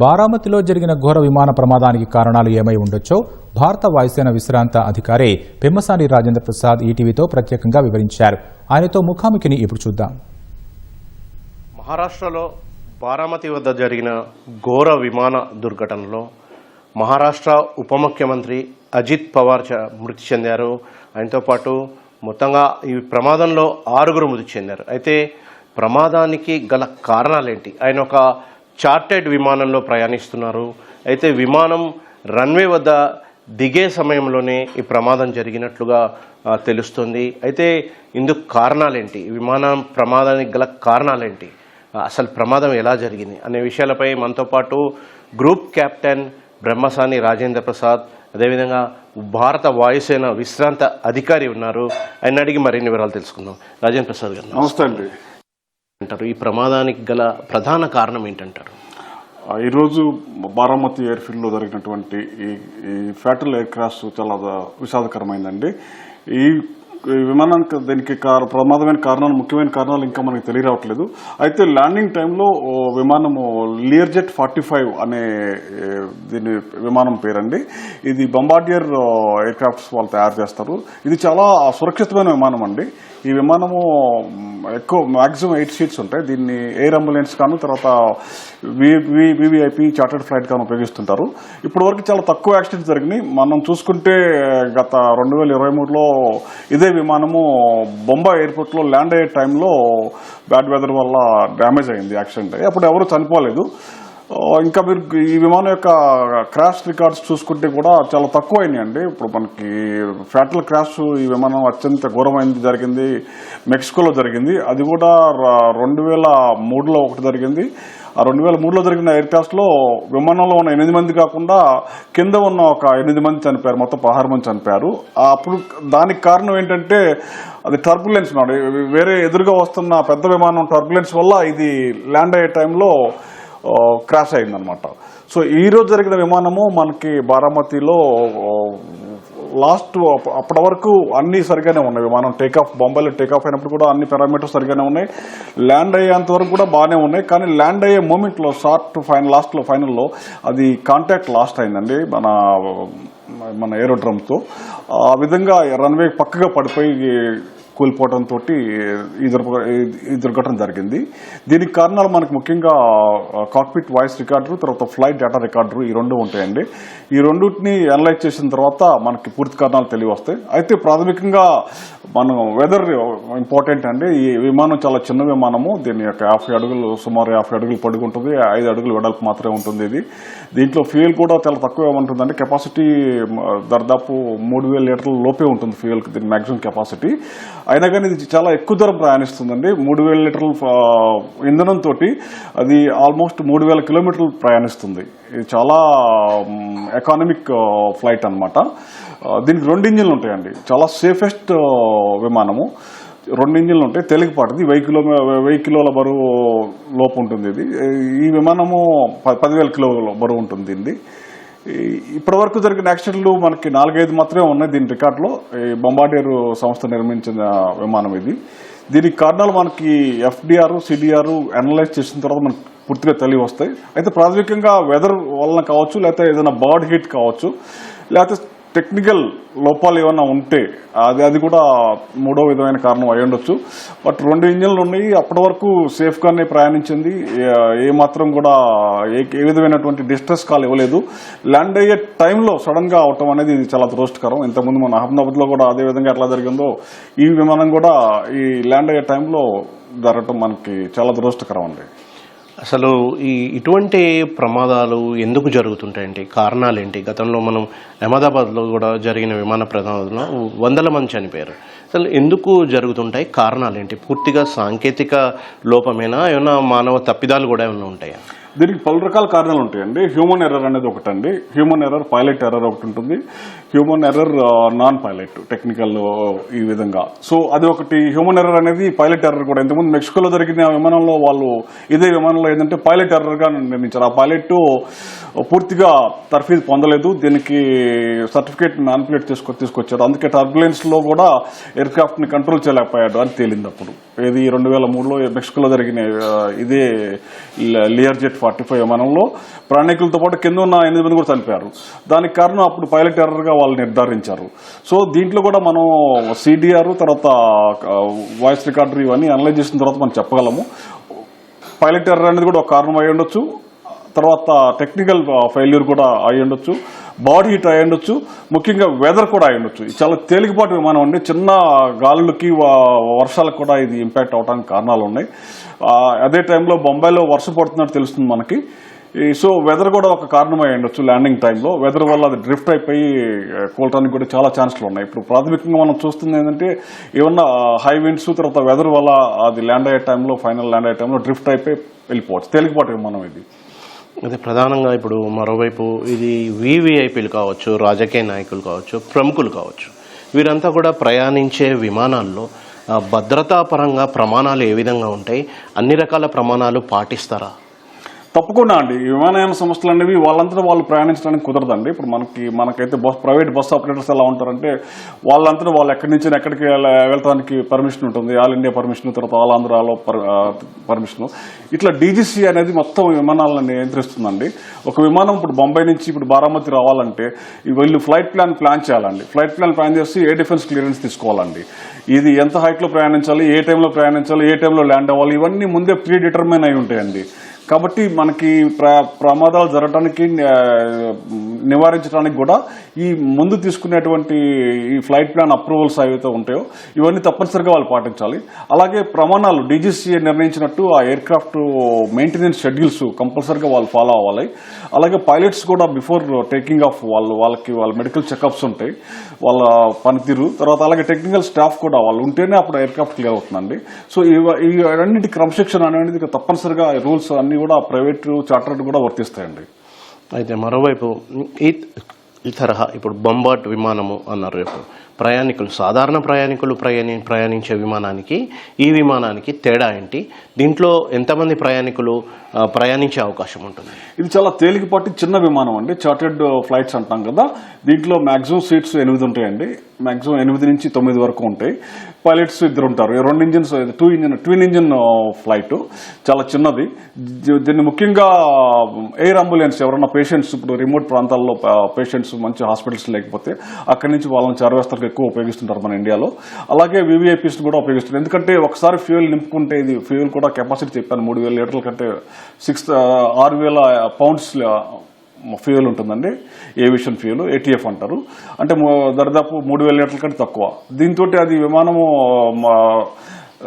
బారామతిలో జరిగిన ఘోర విమాన ప్రమాదానికి కారణాలు ఏమై ఉండొచ్చో భారత వాయుసేన విశ్రాంత అధికారి పెమ్మసాని రాజేంద్ర ప్రసాద్ ఈటీవీతో ప్రత్యేకంగా వివరించారు. ఆయనతో ముఖాముఖిని ఇప్పుడు చూద్దాం. మహారాష్ట్రలో బారామతి వద్ద జరిగిన ఘోర విమాన దుర్ఘటనలో మహారాష్ట్ర ఉప ముఖ్యమంత్రి అజిత్ పవార్ మృతి చెందారు. ఆయనతో పాటు మొత్తంగా ఈ ప్రమాదంలో 6 మృతి చెందారు. అయితే ప్రమాదానికి గల కారణాలేంటి? ఆయన ఒక చార్టెడ్ విమానంలో ప్రయాణిస్తున్నారు. అయితే విమానం రన్వే వద్ద దిగే సమయంలోనే ఈ ప్రమాదం జరిగినట్లుగా తెలుస్తుంది. అయితే ఇందుకు కారణాలేంటి? విమానం ప్రమాదానికి గల కారణాలేంటి? అసలు ప్రమాదం ఎలా జరిగింది అనే విషయాలపై మనతో పాటు గ్రూప్ కెప్టెన్ పెమ్మసాని రాజేంద్ర ప్రసాద్, అదేవిధంగా భారత వాయుసేన విశ్రాంత అధికారి ఉన్నారు. ఆయన అడిగి మరిన్ని వివరాలు తెలుసుకుందాం. రాజేంద్ర ప్రసాద్ గారు నమస్తే అండి. అంటారు ఈ ప్రమాదానికి గల ప్రధాన కారణం ఏంటంటారు? ఈరోజు బారామతి ఎయిర్ఫీల్డ్లో జరిగినటువంటి ఈ ఫ్యాటల్ ఎయిర్ క్రాష్ చాలా విషాదకరమైందండి. ఈ విమానానికి దీనికి ప్రమాదమైన కారణాలు, ముఖ్యమైన కారణాలు ఇంకా మనకి తెలియరావట్లేదు. అయితే ల్యాండింగ్ టైంలో విమానము లియర్జెట్ 45 అనే దీని విమానం పేరండి. ఇది బొంబార్డియర్ ఎయిర్ క్రాఫ్ట్స్ వాళ్ళు తయారు చేస్తారు. ఇది చాలా సురక్షితమైన విమానం అండి. ఈ విమానము ఎక్కువ మ్యాక్సిమం 8 సీట్స్ ఉంటాయి. దీన్ని ఎయిర్ అంబులెన్స్ గాను, తర్వాత వివిఐపి చార్టర్డ్ ఫ్లైట్ గాను ఉపయోగిస్తుంటారు. ఇప్పటి వరకు చాలా తక్కువ యాక్సిడెంట్స్ జరిగినాయి. మనం చూసుకుంటే గత 2023లో ఇదే విమానము బొంబాయి ఎయిర్పోర్ట్లో ల్యాండ్ అయ్యే టైంలో బ్యాడ్ వెదర్ వల్ల డ్యామేజ్ అయింది, యాక్సిడెంట్ అయ్యి. అప్పుడు ఎవరు చనిపోలేదు. ఇంకా మీరు ఈ విమానం యొక్క క్రాష్ రికార్డ్స్ చూసుకుంటే కూడా చాలా తక్కువ అయినాయండి. ఇప్పుడు మనకి ఫ్యాటల్ క్రాష్ ఈ విమానం అత్యంత ఘోరమైనది జరిగింది మెక్సికోలో జరిగింది. అది కూడా 2003లో ఒకటి జరిగింది. ఆ 2003లో జరిగిన ఎయిర్ క్రాష్లో విమానంలో ఉన్న 8 మంది కాకుండా కింద ఉన్న ఒక 8 మంది చనిపోయారు. మొత్తం 16 మంది చనిపోయారు. అప్పుడు దానికి కారణం ఏంటంటే అది టర్బులెన్స్. వేరే ఎదురుగా వస్తున్న పెద్ద విమానం టర్బులెన్స్ వల్ల ఇది ల్యాండ్ అయ్యే టైంలో క్రాష్ అయిందనమాట. సో ఈరోజు జరిగిన విమానము మనకి బారామతిలో అప్పటి వరకు అన్ని సరిగానే ఉన్నాయి. విమానం టేకాఫ్ బొంబాయిలో టేకాఫ్ అయినప్పుడు కూడా అన్ని పారామీటర్స్ సరిగానే ఉన్నాయి. ల్యాండ్ అయ్యేంత వరకు కూడా బాగానే ఉన్నాయి. కానీ ల్యాండ్ అయ్యే మూమెంట్లో లాస్ట్లో ఫైనల్లో అది కాంటాక్ట్ లాస్ట్ అయిందండి మన ఏరోడ్రమ్తో. ఆ విధంగా రన్వే పక్కగా పడిపోయి కూలిపోవడంతో ఈ దుర్ఘటన జరిగింది. దీనికి కారణాలు మనకు ముఖ్యంగా కాక్పిట్ వాయిస్ రికార్డర్, తర్వాత ఫ్లైట్ డేటా రికార్డర్, ఈ 2 ఉంటాయండి. ఈ రెండింటిని అనలైజ్ చేసిన తర్వాత మనకి పూర్తి కారణాలు తెలియవస్తాయి. అయితే ప్రాథమికంగా మనం వెదర్ ఇంపార్టెంట్ అండి. ఈ విమానం చాలా చిన్న విమానము. దీని యొక్క 50 అడుగులు, సుమారు 50 అడుగులు పొడుగు ఉంటుంది, 5 అడుగులు వెడల్పు మాత్రమే ఉంటుంది. దీంట్లో ఫ్యూయల్ కూడా చాలా తక్కువ ఉంటుందండి. కెపాసిటీ దాదాపు 3000 లీటర్ల లోపే ఉంటుంది ఫ్యూయల్, దీని మ్యాక్సిమం కెపాసిటీ. అయినా కానీ ఇది చాలా ఎక్కువ దూరం ప్రయాణిస్తుందండి. 3000 లీటర్ల ఇంధనంతో అది ఆల్మోస్ట్ 3000 కిలోమీటర్లు ప్రయాణిస్తుంది. ఇది చాలా ఎకానమిక్ ఫ్లైట్ అన్నమాట. దీనికి 2 ఇంజిన్లు ఉంటాయండి. చాలా సేఫెస్ట్ విమానము. 2 ఇంజిన్లు ఉంటాయి. తేలికపాటిది, 1000 కిలోల బరువు లోపు ఉంటుంది. ఈ విమానము 10,000 కిలోల బరువు ఉంటుంది. ఇది ఇప్పటి వరకు జరిగిన యాక్సిడెంట్లు మనకి 4-5 మాత్రమే ఉన్నాయి దీని రికార్డులో. ఈ బొంబార్డియర్ సంస్థ నిర్మించిన విమానం ఇది. దీనికి కారణాలు మనకి FDR, CDR అనలైజ్ చేసిన తర్వాత మనకు పూర్తిగా తెలివి వస్తాయి. అయితే ప్రాథమికంగా వెదర్ వలన కావచ్చు, లేకపోతే ఏదైనా బర్డ్ హీట్ కావచ్చు, లేకపోతే టెక్నికల్ లోపాలు ఏమైనా ఉంటే అది కూడా 3వ విధమైన కారణం అయి ఉండొచ్చు. బట్ 2 ఇంజిన్లు ఉన్నాయి. అప్పటి వరకు సేఫ్గానే ప్రయాణించింది. ఏమాత్రం కూడా ఏ విధమైనటువంటి డిస్ట్రెస్ కాల్ ఇవ్వలేదు. ల్యాండ్ అయ్యే టైంలో సడన్గా అవటం అనేది ఇది చాలా దురదృష్టకరం. ఇంతకుముందు మన అహ్మదాబాద్లో కూడా అదే విధంగా ఎట్లా జరిగిందో ఈ విమానం కూడా ఈ ల్యాండ్ అయ్యే టైంలో జరగటం మనకి చాలా దురదృష్టకరం అండి. అసలు ఇటువంటి ప్రమాదాలు ఎందుకు జరుగుతుంటాయండి? కారణాలు ఏంటి? గతంలో మనం అహ్మదాబాద్లో కూడా జరిగిన విమాన ప్రమాదంలో 100 మంది చనిపోయారు. అసలు ఎందుకు జరుగుతుంటాయి? కారణాలు ఏంటి? పూర్తిగా సాంకేతిక లోపమేనా, ఏమైనా మానవ తప్పిదాలు కూడా ఏమైనా ఉంటాయా? దీనికి పలు రకాల కారణాలు ఉంటాయండి. హ్యూమన్ ఎర్రర్ అనేది ఒకటండి. హ్యూమన్ ఎర్రర్, పైలట్ ఎర్రర్ ఒకటి ఉంటుంది. Human error non pilot technical ఈ విధంగా. సో అది ఒకటి హ్యూమన్ ఎర్రర్ అనేది పైలట్ ఎర్రర్ కూడా. ఇంతకుముందు మెక్సికోలో జరిగిన విమానంలో వాళ్ళు ఇదే విమానంలో ఏంటంటే పైలట్ ఎర్రర్గా నిర్ణయించారు. ఆ పైలట్ పూర్తిగా తర్ఫీదు పొందలేదు, దీనికి సర్టిఫికేట్ మ్యానిపులేట్ తీసుకొచ్చారు. అందుకే టర్బులెన్స్ లో కూడా ఎయిర్ క్రాఫ్ట్ ని కంట్రోల్ చేయలేకపోయాడు అని తేలింది అప్పుడు. ఇది 2003లో మెక్సికోలో జరిగిన ఇదే లియర్ జెట్ 45 విమానంలో ప్రయాణికులతో పాటు కింద ఉన్న 8 మంది కూడా చనిపోయారు. దానికి కారణం అప్పుడు పైలట్ ఎర్రర్ గా వాళ్ళు నిర్ధారించారు. సో దీంట్లో కూడా మనం సిడిఆర్ తర్వాత వాయిస్ రికార్డర్ ఇవన్నీ అనలైజ్ చేసిన తర్వాత మనం చెప్పగలము పైలట్ ఎర్రర్ అనేది కూడా ఒక కారణం అయి ఉండొచ్చు, తర్వాత టెక్నికల్ ఫెయిల్యూర్ కూడా అయి ఉండొచ్చు, బాడీ హీట్ అయి ఉండొచ్చు, ముఖ్యంగా వెదర్ కూడా అయి ఉండొచ్చు. చాలా తేలికపాటి విమానం అండి, చిన్న గాలులకి వర్షాలకు కూడా ఇది ఇంపాక్ట్ అవడానికి కారణాలు ఉన్నాయి. అదే టైంలో బొంబాయిలో వర్షం పడుతున్నట్టు తెలుస్తుంది మనకి. సో వెదర్ కూడా ఒక కారణం అయి ఉండొచ్చు. ల్యాండింగ్ టైంలో వెదర్ వల్ల అది డ్రిఫ్ట్ అయిపోయి కోల్టానికి కూడా చాలా ఛాన్స్లు ఉన్నాయి. ఇప్పుడు ప్రాథమికంగా మనం చూస్తుంది ఏంటంటే ఏమన్నా హై విండ్స్ తర్వాత వెదర్ వల్ల అది ల్యాండ్ అయ్యే టైంలో ఫైనల్ ల్యాండ్ అయ్యే టైంలో డ్రిఫ్ట్ అయిపోయి వెళ్ళిపోవచ్చు. తేలికపాటి విమానం ఇది. అదే ప్రధానంగా ఇప్పుడు మరోవైపు ఇది వివిఐపీలు కావచ్చు, రాజకీయ నాయకులు కావచ్చు, ప్రముఖులు కావచ్చు, వీరంతా కూడా ప్రయాణించే విమానాల్లో భద్రతా పరంగా ప్రమాణాలు ఏ విధంగా ఉంటాయి? అన్ని రకాల ప్రమాణాలు పాటిస్తారా? తప్పకుండా అండి. విమానయాన సంస్థలు అనేవి వాళ్ళంతా వాళ్ళు ప్రయాణించడానికి కుదరదండి. ఇప్పుడు మనకైతే ప్రైవేట్ బస్ ఆపరేటర్స్ ఎలా ఉంటారంటే వాళ్ళంతా వాళ్ళు ఎక్కడి నుంచి ఎక్కడికి వెళ్ళడానికి పర్మిషన్ ఉంటుంది. ఆల్ ఇండియా పర్మిషన్, తర్వాత ఆల్ ఆంధ్రాలో పర్మిషన్. ఇట్లా డీజీసీ అనేది మొత్తం విమానాలను నియంత్రిస్తుందండి. ఒక విమానం ఇప్పుడు బొంబాయి నుంచి ఇప్పుడు బారామతి రావాలంటే వీళ్ళు ఫ్లైట్ ప్లాన్ చేయాలండి. ఫ్లైట్ ప్లాన్ చేసి ఎయిర్ డిఫెన్స్ క్లియరెన్స్ తీసుకోవాలండి. ఇది ఎంత హైట్లో ప్రయాణించాలి, ఏ టైంలో ప్రయాణించాలి, ఏ టైంలో ల్యాండ్ అవ్వాలి, ఇవన్నీ ముందే ప్రీ డిటర్మైన్ అయి ఉంటాయండి. కాబట్టి మనకి ప్రమాదాలు జరగడానికి నివారించడానికి కూడా ఈ ముందు తీసుకునేటువంటి ఈ ఫ్లైట్ ప్లాన్ అప్రూవల్స్ ఏవైతే ఉంటాయో ఇవన్నీ తప్పనిసరిగా వాళ్ళు పాటించాలి. అలాగే ప్రమాణాలు డీజీసీఏ నిర్ణయించినట్టు ఆ ఎయిర్ క్రాఫ్ట్ మెయింటెనెన్స్ షెడ్యూల్స్ కంపల్సరిగా వాళ్ళు ఫాలో అవ్వాలి. అలాగే పైలట్స్ కూడా బిఫోర్ టేకింగ్ ఆఫ్ వాళ్ళకి మెడికల్ చెకప్స్ ఉంటాయి, వాళ్ళ పనితీరు, తర్వాత అలాగే టెక్నికల్ స్టాఫ్ కూడా వాళ్ళు ఉంటేనే అప్పుడు ఎయిర్ క్రాఫ్ట్ క్లియర్ అవుతుందండి. సో ఇవన్నిటి క్రమశిక్షణ అనేది తప్పనిసరిగా రూల్స్ అన్ని కూడా ప్రైవేట్ చార్టర్డ్ కూడా వర్తిస్తాయండి. అయితే మరోవైపు ఈ తరహా ఇప్పుడు బొంబార్డ్ విమానము అన్నారు. ఇప్పుడు ప్రయాణికులు సాధారణ ప్రయాణికులు ప్రయాణించే విమానానికి ఈ విమానానికి తేడా ఏంటి? దీంట్లో ఎంతమంది ప్రయాణికులు ప్రయాణించే అవకాశం ఉంటుంది? ఇది చాలా తేలికపాటి చిన్న విమానం అండి, చార్టెడ్ ఫ్లైట్స్ అంటాం కదా. దీంట్లో మాక్సిమం సీట్స్ 8 ఉంటాయండి. మాక్సిమం 8 నుంచి 9 వరకు ఉంటాయి. పైలట్స్ 2 ఉంటారు. 2 ఇంజిన్స్, ట్విన్ ఇంజిన్ ఫ్లైట్, చాలా చిన్నది. దీన్ని ముఖ్యంగా ఎయిర్ అంబులెన్స్ ఎవరైనా పేషెంట్స్ ఇప్పుడు రిమోట్ ప్రాంతాల్లో పేషెంట్స్ మంచి హాస్పిటల్స్ లేకపోతే అక్కడి నుంచి వాళ్ళని చేరవేస్తారు ఎక్కువ ఉపయోగిస్తుంటారు మన ఇండియాలో. అలాగే వివిఐపీస్ కూడా ఉపయోగిస్తారు. ఎందుకంటే ఒకసారి ఫ్యూయల్ నింపుకుంటే ఇది ఫ్యూయల్ కూడా కెపాసిటీ చెప్పాను 3000 లీటర్ల కంటే 6,000 పౌండ్స్ ఫ్యూయల్ ఉంటుందండి. ఏవియేషన్ ఫ్యూయల్ ఏటీఎఫ్ అంటారు. అంటే దాదాపు 3000 లీటర్ల కంటే తక్కువ. దీంతో అది విమానము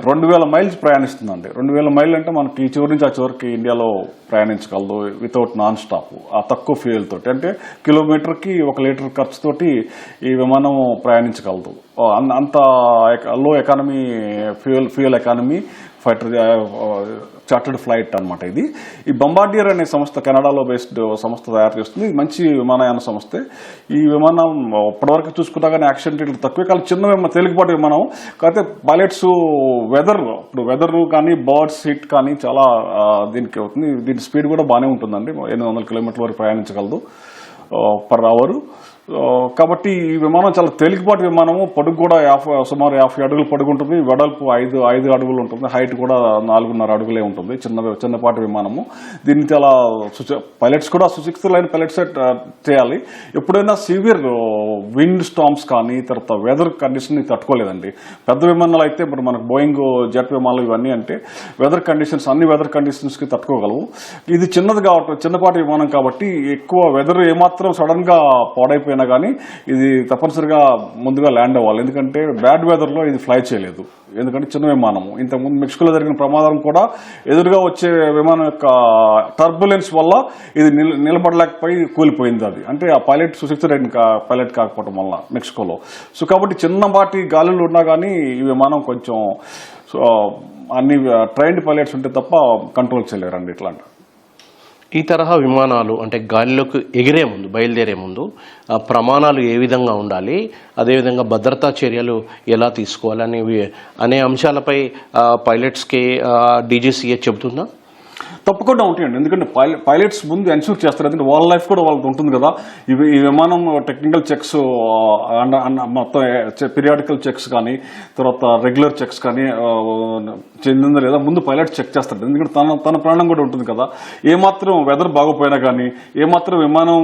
2000 మైల్స్ ప్రయాణిస్తుందండి. 2000 మైళ్ళు అంటే మనకి ఈ చివరి నుంచి ఆ చివరికి ఇండియాలో ప్రయాణించగలదు వితౌట్ నాన్ స్టాప్. ఆ తక్కువ ఫ్యూయల్ తోటి, అంటే కిలోమీటర్కి 1 లీటర్ ఖర్చుతోటి ఈ విమానం ప్రయాణించగలదు. అంత లో economy fuel economy fighter chartered flight అనమాట ఇది. ఈ బొంబార్డియర్ అనే సంస్థ కెనడాలో బేస్డ్ సంస్థ తయారు చేస్తుంది. మంచి విమానయాన సంస్థే. ఈ విమానం ఇప్పటివరకు చూసుకుంటా కానీ యాక్సిడెంట్ రేట్లు తక్కువే, కానీ చిన్న తేలికపాటి విమానం. కాకపోతే పైలట్స్ ఇప్పుడు వెదర్ కానీ బర్డ్స్ హిట్ కానీ చాలా దీనికి అవుతుంది. దీని స్పీడ్ కూడా బాగానే ఉంటుందండి, 800 కిలోమీటర్ల వరకు ప్రయాణించగలదు పర్ అవర్. కాబట్టి ఈ విమానం చాలా తేలికపాటి విమానము. పొడుగు కూడా సుమారు 50 అడుగులు పొడుగు ఉంటుంది. వెడల్పు 5 అడుగులు ఉంటుంది. హైట్ కూడా 4.5 అడుగులే ఉంటుంది. చిన్నపాటి విమానము. దీన్ని చాలా పైలట్స్ కూడా సుశిక్షితులైన పైలట్స్ చేయాలి. ఎప్పుడైనా సివియర్ విండ్ స్టామ్స్ కానీ తర్వాత వెదర్ కండిషన్ తట్టుకోలేదండి. పెద్ద విమానాలు అయితే ఇప్పుడు మనకు బోయింగ్ జెట్ విమానాలు ఇవన్నీ అంటే అన్ని వెదర్ కండిషన్స్ కి తట్టుకోగలవు. ఇది చిన్నపాటి విమానం కాబట్టి ఎక్కువ వెదర్ ఏమాత్రం సడన్ గా పాడైపోయిన కానీ ఇది తప్పనిసరిగా ముందుగా ల్యాండ్ అవ్వాలి. ఎందుకంటే బ్యాడ్ వెదర్ లో ఇది ఫ్లై చేయలేదు, ఎందుకంటే చిన్న విమానము. ఇంతకుముందు మెక్సికోలో జరిగిన ప్రమాదం కూడా ఎదురుగా వచ్చే విమానం యొక్క టర్బులెన్స్ వల్ల ఇది నిలబడలేకపోయి కూలిపోయింది. అది అంటే ఆ పైలట్ సుశిక్షితుడైన పైలట్ కాకపోవడం వల్ల మెక్సికోలో. సో కాబట్టి చిన్నపాటి గాలులు ఉన్నా కానీ ఈ విమానం కొంచెం అన్ని ట్రైన్డ్ పైలట్స్ ఉంటే తప్ప కంట్రోల్ చేయలేరండి ఇట్లాంటి. ఈ తరహా విమానాలు అంటే గాలిలోకి ఎగిరే ముందు బయలుదేరే ముందు ప్రమాణాలు ఏ విధంగా ఉండాలి, అదేవిధంగా భద్రతా చర్యలు ఎలా తీసుకోవాలి అనే అంశాలపై పైలట్స్కి డీజీసీఏ చెబుతుందా? తప్పకుండా ఉంటాయండి. ఎందుకంటే పైలట్స్ ముందు ఎన్ష్యూర్ చేస్తారు, ఎందుకంటే వాళ్ళ లైఫ్ కూడా వాళ్ళకి ఉంటుంది కదా. ఈ విమానం టెక్నికల్ చెక్స్ మొత్తం పీరియాడికల్ చెక్స్ కానీ తర్వాత రెగ్యులర్ చెక్స్ కానీ చెందిందా లేదా ముందు పైలట్ చెక్ చేస్తాడు. ఎందుకంటే తన ప్రాణం కూడా ఉంటుంది కదా. ఏమాత్రం వెదర్ బాగోపోయినా కానీ, ఏమాత్రం విమానం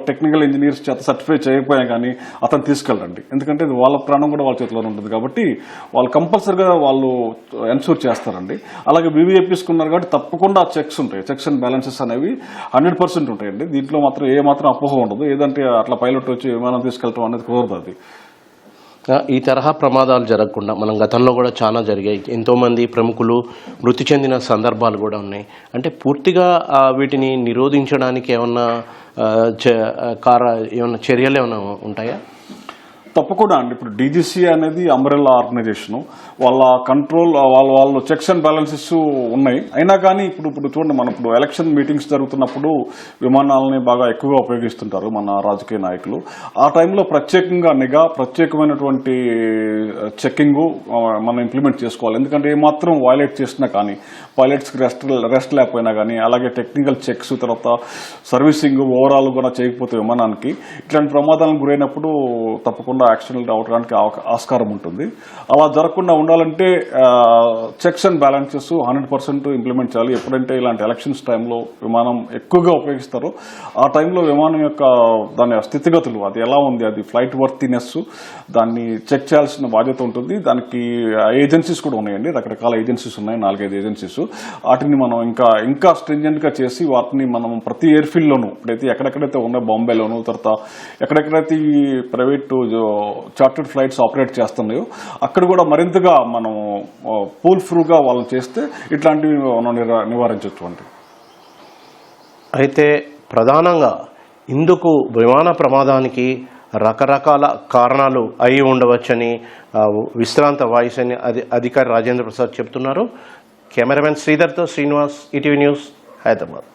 టెక్నికల్ ఇంజనీర్స్ చేత సర్టిఫై చేయకపోయినా కానీ అతను తీసుకెళ్ళండి. ఎందుకంటే ఇది వాళ్ళ ప్రాణం కూడా వాళ్ళ చేతిలో ఉంటుంది కాబట్టి వాళ్ళు కంపల్సరీగా వాళ్ళు ఎన్ష్యూర్ చేస్తారండి. అలాగే వివిఐపీస్కి ఉన్నారు కాబట్టి తప్పకుండా చెక్స్ ఉంటాయి. చెక్స్ అండ్ బ్యాలెన్సెస్ అనేవి 100% ఉంటాయండి. దీంట్లో మాత్రం ఏ మాత్రం అపోహ ఉండదు. ఏదంటే అట్లా పైలట్ వచ్చి విమానం తీసుకెళ్ళటం అనేది కుదరదు. అది ఈ తరహా ప్రమాదాలు జరగకుండా మనం గతంలో కూడా చాలా జరిగాయి. ఎంతోమంది ప్రముఖులు మృతి చెందిన సందర్భాలు కూడా ఉన్నాయి. అంటే పూర్తిగా వీటిని నిరోధించడానికి ఏమన్నా చర్యలు ఏమైనా ఉంటాయా? తప్పకుండా అండి. ఇప్పుడు డీజీసీ అనేది అంబ్రెల్లా ఆర్గనైజేషన్, వాళ్ళ కంట్రోల్ వాళ్ళు చెక్స్ అండ్ బ్యాలెన్సెస్ ఉన్నాయి. అయినా కానీ ఇప్పుడు చూడండి, మన ఇప్పుడు ఎలక్షన్ మీటింగ్స్ జరుగుతున్నప్పుడు విమానాలని బాగా ఎక్కువగా ఉపయోగిస్తుంటారు మన రాజకీయ నాయకులు. ఆ టైంలో ప్రత్యేకంగా నిఘా, ప్రత్యేకమైనటువంటి చెక్కింగ్ మనం ఇంప్లిమెంట్ చేసుకోవాలి. ఎందుకంటే ఏమాత్రం వైలేట్ చేసినా కానీ, పైలట్స్కి రెస్ట్ లేకపోయినా కానీ, అలాగే టెక్నికల్ చెక్స్ తర్వాత సర్వీసింగ్ ఓవరాల్ కూడా చేయకపోతే విమానానికి ఇట్లాంటి ప్రమాదాలకు గురైనప్పుడు తప్పకుండా యాక్సిడెంట్ అవడానికి ఆస్కారం ఉంటుంది. అలా జరగకుండా ఉండాలంటే చెక్స్ అండ్ బ్యాలెన్సెస్ 100% ఇంప్లిమెంట్ చేయాలి. ఎప్పుడంటే ఇలాంటి ఎలక్షన్స్ టైంలో విమానం ఎక్కువగా ఉపయోగిస్తారో ఆ టైంలో విమానం యొక్క దాని స్థితిగతులు, అది ఎలా ఉంది, అది ఫ్లైట్ వర్తినెస్, దాన్ని చెక్ చేయాల్సిన బాధ్యత ఉంటుంది. దానికి ఏజెన్సీస్ కూడా ఉన్నాయండి, రకరకాల ఏజెన్సీస్ ఉన్నాయి, 4-5 ఏజెన్సీస్. వాటిని మనం ఇంకా స్ట్రింజెంట్ గా చేసి వాటిని మనం ప్రతి ఎయిర్ఫీల్డ్ లోను ఇప్పుడైతే ఎక్కడెక్కడైతే ఉన్నాయి, బాంబేలోను తర్వాత ఎక్కడెక్కడైతే ఈ ప్రైవేట్ చార్టర్డ్ ఫ్లైట్స్ ఆపరేట్ చేస్తున్నాయో అక్కడ కూడా మరింతగా మనం పూల్ ఫ్రూగా వాళ్ళని చేస్తే ఇట్లాంటివి మనం నివారించవచ్చు. అయితే ప్రధానంగా ఇందుకు విమాన ప్రమాదానికి రకరకాల కారణాలు అయి ఉండవచ్చని విశ్రాంత వాయుసేన అధికారి రాజేంద్ర ప్రసాద్ చెబుతున్నారు. కెమెరామెన్ శ్రీధర్తో శ్రీనివాస్, ఈటీవీ న్యూస్, హైదరాబాద్.